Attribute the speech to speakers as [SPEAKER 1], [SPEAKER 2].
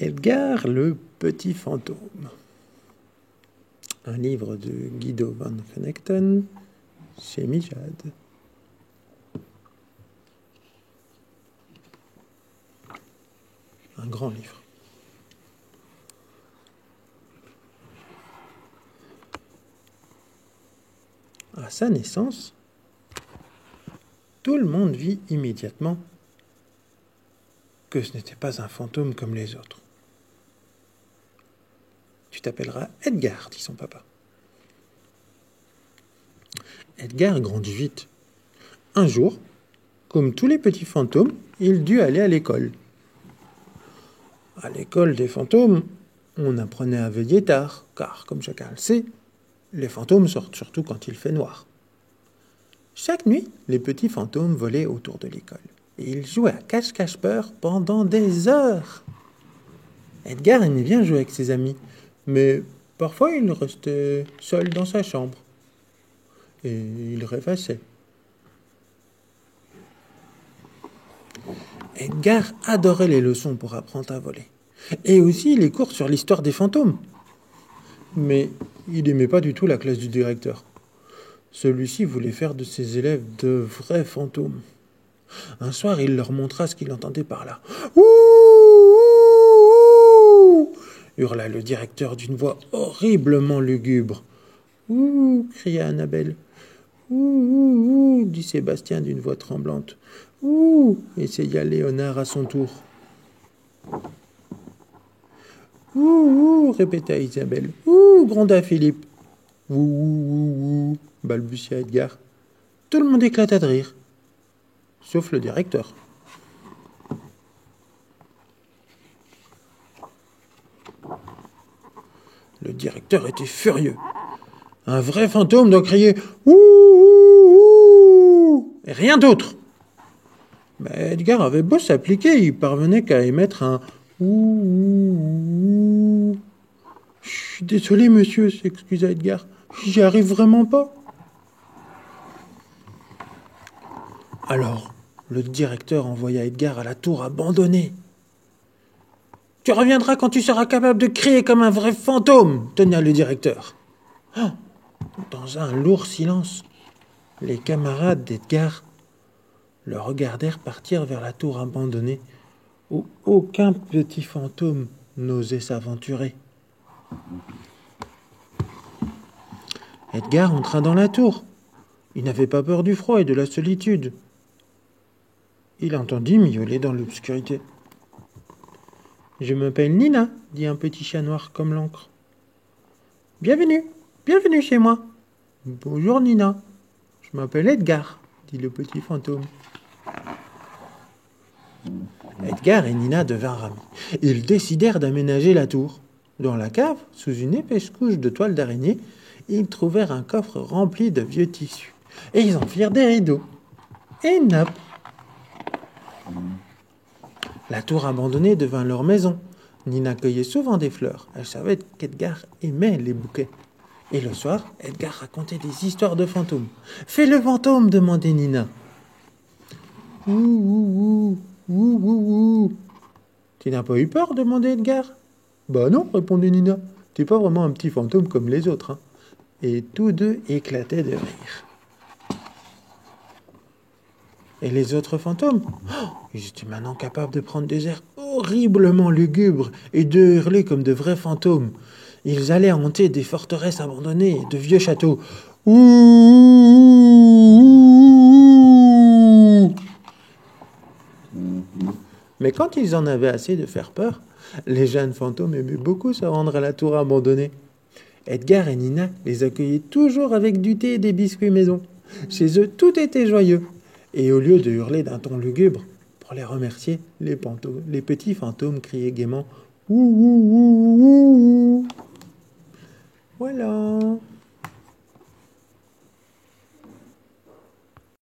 [SPEAKER 1] Edgar le petit fantôme. Un livre de Guido van Genechten chez Mijade. Un grand livre. À sa naissance, tout le monde vit immédiatement que ce n'était pas un fantôme comme les autres. Tu t'appelleras Edgar, dit son papa. Edgar grandit vite. Un jour, comme tous les petits fantômes, il dut aller à l'école. À l'école des fantômes, on apprenait à veiller tard, car, comme chacun le sait, les fantômes sortent surtout quand il fait noir. Chaque nuit, les petits fantômes volaient autour de l'école, et ils jouaient à cache-cache-peur pendant des heures. Edgar aimait bien jouer avec ses amis, mais parfois il restait seul dans sa chambre, et il rêvassait. Edgar adorait les leçons pour apprendre à voler, et aussi les cours sur l'histoire des fantômes. Mais il n'aimait pas du tout la classe du directeur. Celui-ci voulait faire de ses élèves de vrais fantômes. Un soir, il leur montra ce qu'il entendait par là. « Ouh, ouh, ouh » hurla le directeur d'une voix horriblement lugubre. « Ouh » cria Annabelle. « Ouh, ouh, ouh » dit Sébastien d'une voix tremblante. « Ouh » essaya Léonard à son tour. « Ouh, ouh » répéta Isabelle. « Ouh » gronda Philippe. « Ouh, ouh, ouh » balbutia Edgar. Tout le monde éclata de rire, sauf le directeur. Le directeur était furieux. Un vrai fantôme doit crier « Ouh, ouh, ouh » et rien d'autre. Mais Edgar avait beau s'appliquer, il parvenait qu'à émettre un « Ouh, ouh, ouh ». « Je suis désolé, monsieur » s'excusa Edgar. « J'y arrive vraiment pas. » Alors, le directeur envoya Edgar à la tour abandonnée. « Tu reviendras quand tu seras capable de crier comme un vrai fantôme » tonna le directeur. Oh, dans un lourd silence, les camarades d'Edgar le regardèrent partir vers la tour abandonnée où aucun petit fantôme n'osait s'aventurer. Edgar entra dans la tour. Il n'avait pas peur du froid et de la solitude. Il entendit miauler dans l'obscurité. « Je m'appelle Nina, » dit un petit chat noir comme l'encre. « Bienvenue, bienvenue chez moi. »« Bonjour Nina, je m'appelle Edgar, » dit le petit fantôme. Edgar et Nina devinrent amis. Ils décidèrent d'aménager la tour. Dans la cave, sous une épaisse couche de toile d'araignée, ils trouvèrent un coffre rempli de vieux tissus. Et ils en firent des rideaux. Et une nappe. La tour abandonnée devint leur maison. Nina cueillait souvent des fleurs. Elle savait qu'Edgar aimait les bouquets. Et le soir, Edgar racontait des histoires de fantômes. « Fais le fantôme » demandait Nina. « Ouh, ouh, ouh, ouh, ouh, ouh. »« Tu n'as pas eu peur » demandait Edgar. « Bah non » répondait Nina. « T'es pas vraiment un petit fantôme comme les autres. Hein. » Et tous deux éclataient de rire. Et les autres fantômes, ils étaient maintenant capables de prendre des airs horriblement lugubres et de hurler comme de vrais fantômes. Ils allaient hanter des forteresses abandonnées et de vieux châteaux. Ouh, ouh, ouh. Mais quand ils en avaient assez de faire peur, les jeunes fantômes aimaient beaucoup se rendre à la tour abandonnée. Edgar et Nina les accueillaient toujours avec du thé et des biscuits maison. Chez eux, tout était joyeux. Et au lieu de hurler d'un ton lugubre, pour les remercier, les petits fantômes criaient gaiement « Ouh, ouh, ouh, ouh ». Voilà.